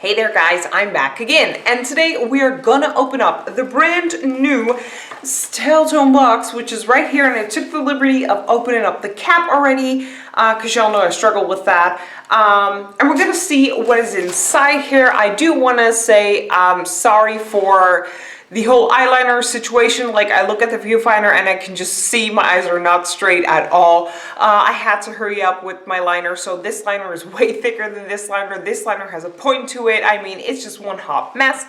Hey there guys, I'm back again, and today we are gonna open up the brand new Styletone box, which is right here, and I took the liberty of opening up the cap already, because y'all know I struggle with that. And we're gonna see what is inside here. I do wanna say sorry for the whole eyeliner situation. Like, I look at the viewfinder and I can just see my eyes are not straight at all. I had to hurry up with my liner, so this liner is way thicker than this liner. This liner has a point to it. I mean, it's just one hot mess.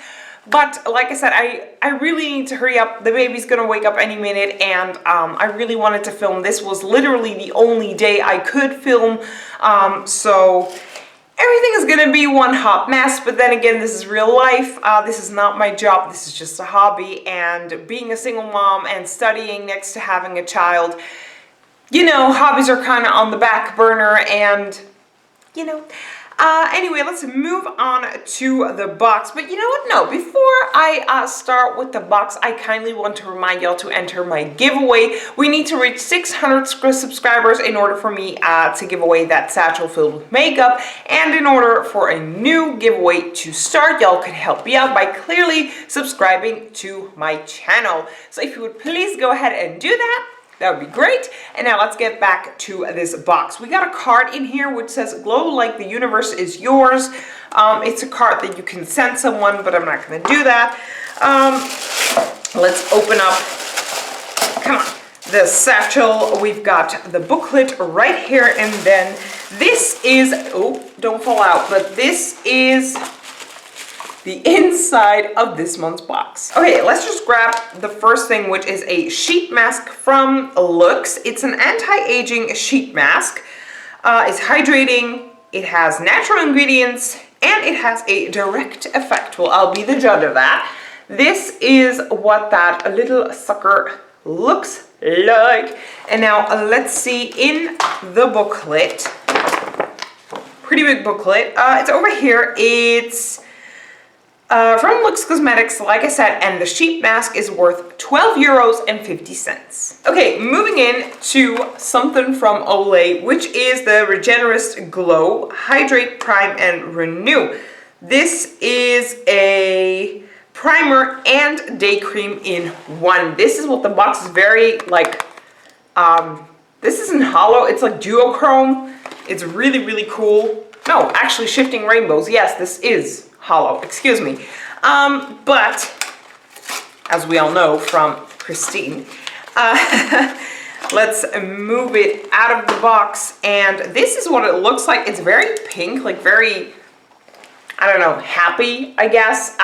But like I said, I really need to hurry up. The baby's gonna wake up any minute, and I really wanted to film. This was literally the only day I could film, so everything is gonna be one hot mess. But then again, this is real life. This is not my job. This is just a hobby, and being a single mom and studying next to having a child, you know, hobbies are kind of on the back burner, and you know. Anyway, let's move on to the box. But you know what? No, before I start with the box, I kindly want to remind y'all to enter my giveaway. We need to reach 600 subscribers in order for me to give away that satchel filled with makeup. And in order for a new giveaway to start, y'all can help me out by clearly subscribing to my channel. So if you would please go ahead and do that, that would be great. And now let's get back to this box. We got a card in here which says, "Glow like the universe is yours." It's a card that you can send someone, but I'm not going to do that. Let's open up, come on, the satchel. We've got the booklet right here, and then this is, oh, don't fall out, but this is the inside of this month's box. Okay, let's just grab the first thing, which is a sheet mask from Lux. It's an anti-aging sheet mask. It's hydrating, it has natural ingredients, and it has a direct effect. Well, I'll be the judge of that. This is what that little sucker looks like. And now let's see in the booklet. Pretty big booklet. It's over here. It's from Lux Cosmetics, like I said, and the sheet mask is worth €12.50. Okay, moving in to something from Olay, which is the Regenerist Glow Hydrate, Prime, and Renew. This is a primer and day cream in one. This is what the box is very like. This isn't hollow, it's like duochrome. It's really, really cool. No, actually shifting rainbows. Yes, this is hollow, excuse me. But as we all know from Christine, let's move it out of the box, and this is what it looks like. It's very pink, like very, I don't know, happy, I guess.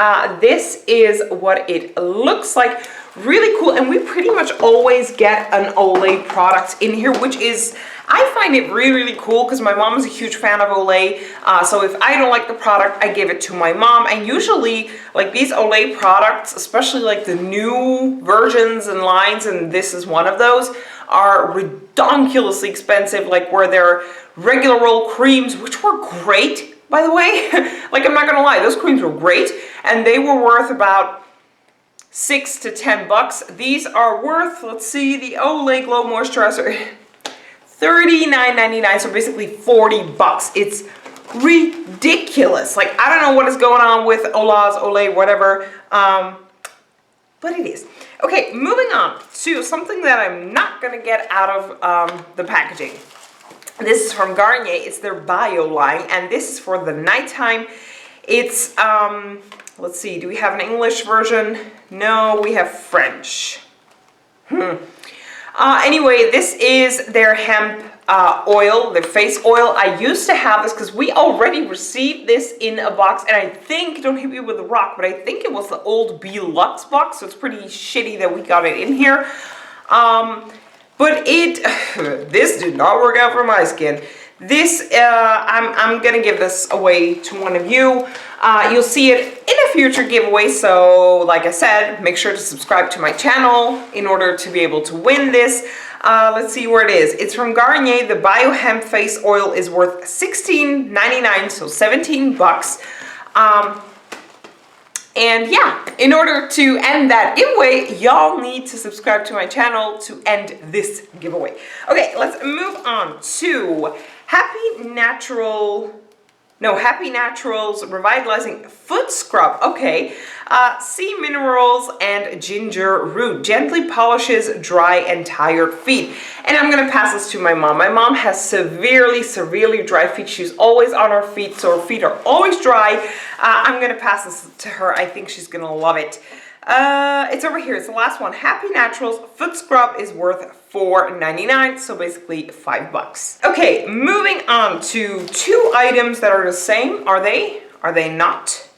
This is what it looks like. Really cool, and we pretty much always get an Olay product in here, which is, I find it really, really cool because my mom is a huge fan of Olay. So if I don't like the product, I give it to my mom. And usually, like these Olay products, especially like the new versions and lines, and this is one of those, are ridiculously expensive, like where they're regular old creams, which were great, by the way. Like, I'm not gonna lie, those creams were great, and they were worth about $6 to $10. These are worth, let's see, the Olay Glow Moisturizer, $39.99, so basically $40. It's ridiculous. Like, I don't know what is going on with Olay, whatever, but it is. Okay, moving on to something that I'm not gonna get out of the packaging. This is from Garnier. It's their Bio line, and this is for the nighttime. It's, let's see, do we have an English version? No, we have French. Anyway, this is their hemp oil, their face oil. I used to have this because we already received this in a box, and I think, don't hit me with a rock, but I think it was the old Lux box, so it's pretty shitty that we got it in here. But this did not work out for my skin. This, I'm gonna give this away to one of you. You'll see it in a future giveaway, so like I said, make sure to subscribe to my channel in order to be able to win this. Let's see where it is. It's from Garnier. The Bio Hemp Face Oil is worth $16.99, so $17. And yeah, in order to end that giveaway, y'all need to subscribe to my channel to end this giveaway. Okay, let's move on to Happy Natural No, Happy Naturals Revitalizing Foot Scrub. Okay. Sea minerals and ginger root. Gently polishes dry and tired feet. And I'm going to pass this to my mom. My mom has severely dry feet. She's always on her feet, so her feet are always dry. I'm going to pass this to her. I think she's going to love it. It's over here. It's the last one. Happy Naturals Foot Scrub is worth $4.99, so basically $5. Okay, moving on to two items that are the same. Are they? Are they not?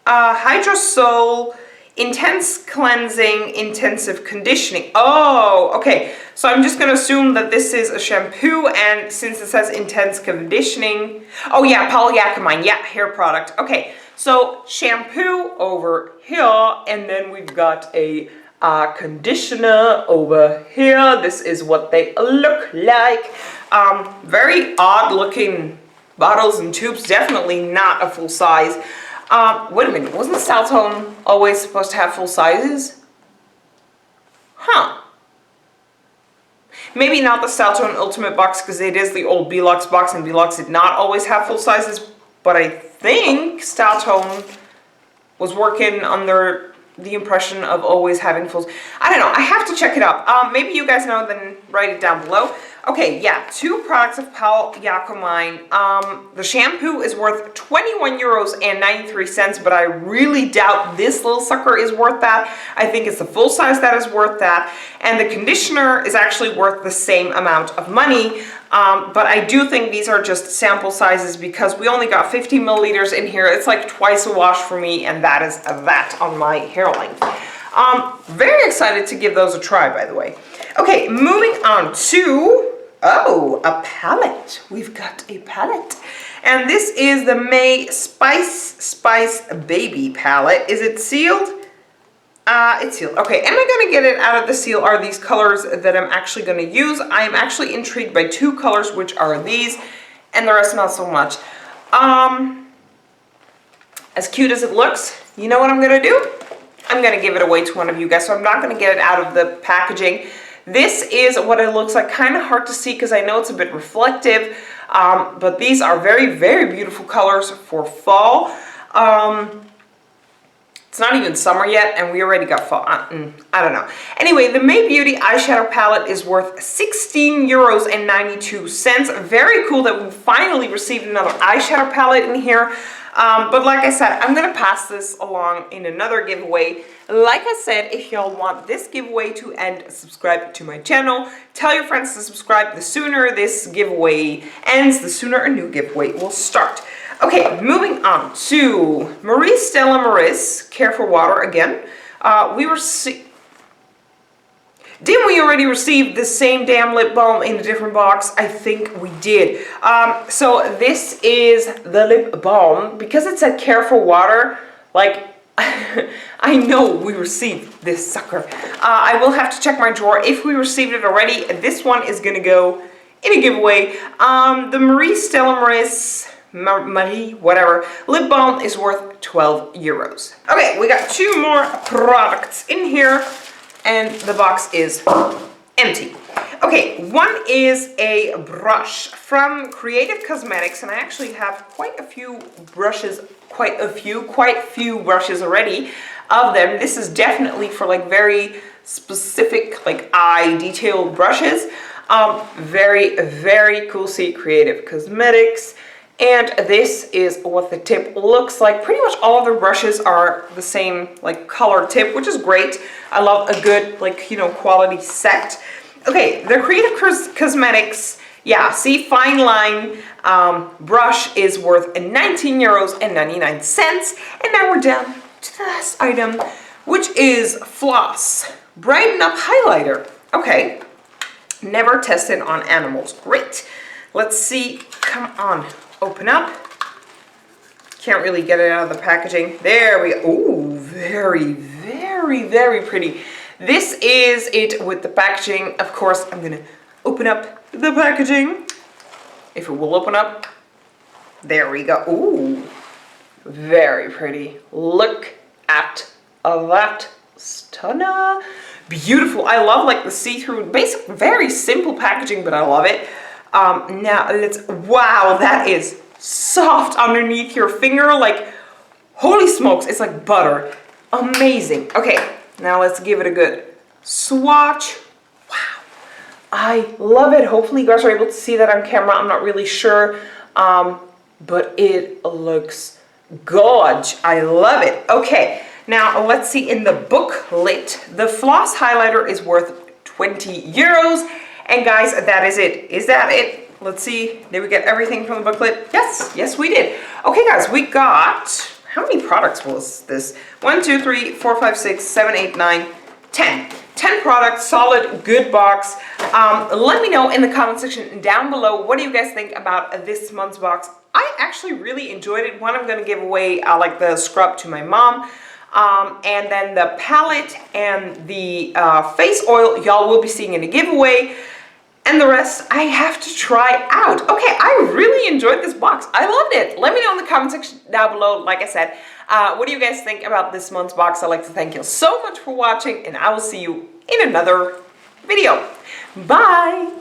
Hydrosol Intense Cleansing Intensive Conditioning. Oh, okay. So I'm just going to assume that this is a shampoo, and since it says Intense Conditioning, oh yeah, polyacamine, yeah, hair product. Okay, so shampoo over here, and then we've got a conditioner over here. This is what they look like. Very odd looking bottles and tubes, definitely not a full size. Wait a minute, wasn't Styletone always supposed to have full sizes? Huh. Maybe not the Styletone Ultimate box, because it is the old Lux box, and Lux did not always have full sizes, but I think Styletone was working under the impression of always having full. I don't know, I have to check it out. Maybe you guys know, then write it down below. Okay, yeah, two products of polyacamine. The shampoo is worth €21.93, but I really doubt this little sucker is worth that. I think it's the full size that is worth that. And the conditioner is actually worth the same amount of money. But I do think these are just sample sizes because we only got 50 milliliters in here. It's like twice a wash for me, and that is that on my hair length. Very excited to give those a try, by the way. Okay, moving on to, oh, a palette. We've got a palette. And this is the May Spice Baby palette. Is it sealed? It's sealed. Okay, am I going to get it out of the seal? Are these colors that I'm actually going to use? I'm actually intrigued by two colors, which are these, and the rest not so much. As cute as it looks, you know what I'm going to do? I'm going to give it away to one of you guys, so I'm not going to get it out of the packaging. This is what it looks like. Kind of hard to see because I know it's a bit reflective, but these are very beautiful colors for fall. It's not even summer yet, and we already got fall. I don't know. Anyway, the May Beauty eyeshadow palette is worth €16.92. Very cool that we finally received another eyeshadow palette in here. But like I said, I'm going to pass this along in another giveaway. Like I said, if y'all want this giveaway to end, subscribe to my channel. Tell your friends to subscribe. The sooner this giveaway ends, the sooner a new giveaway will start. Okay, moving on to Stella Maris, Care for Water again. Didn't we already receive the same damn lip balm in a different box? I think we did. So this is the lip balm. Because it said Care for Water, like, I know we received this sucker. I will have to check my drawer if we received it already. This one is going to go in a giveaway. The Stella Maris... Marie, whatever, lip balm is worth €12. Okay, we got two more products in here, and the box is empty. Okay, one is a brush from Creative Cosmetics, and I actually have quite a few brushes already of them. This is definitely for like very specific, like eye detailed brushes. Very cool. See, Creative Cosmetics. And this is what the tip looks like. Pretty much all of the brushes are the same like color tip, which is great. I love a good, like, you know, quality set. Okay, the Creative Cosmetics, yeah, see, fine line brush is worth €19.99. And now we're down to the last item, which is Floss Brighten Up Highlighter. Okay, never tested on animals. Great. Let's see. Come on. Open up. Can't really get it out of the packaging. There we go. Ooh, very pretty. This is it with the packaging. Of course, I'm gonna open up the packaging. If it will open up. There we go. Ooh, very pretty. Look at that stunner. Beautiful. I love like the see-through, basic, very simple packaging, but I love it. Now let's, wow, that is soft underneath your finger, like holy smokes, it's like butter. Amazing. Okay, now let's give it a good swatch. Wow, I love it. Hopefully you guys are able to see that on camera. I'm not really sure, but it looks gorge. I love it. Okay, now let's see in the booklet. The floss highlighter is worth 20 euros. And guys, that is it. Is that it? Let's see. Did we get everything from the booklet? Yes, yes we did. Okay guys, we got, how many products was this? 1, 2, 3, 4, 5, 6, 7, 8, 9, 10. 10 products, solid, good box. Let me know in the comment section down below, what do you guys think about this month's box? I actually really enjoyed it. One, I'm going to give away like the scrub to my mom. And then the palette and the face oil, y'all will be seeing in a giveaway. And the rest, I have to try out. Okay, I really enjoyed this box. I loved it. Let me know in the comment section down below, like I said, what do you guys think about this month's box? I'd like to thank you so much for watching, and I will see you in another video. Bye!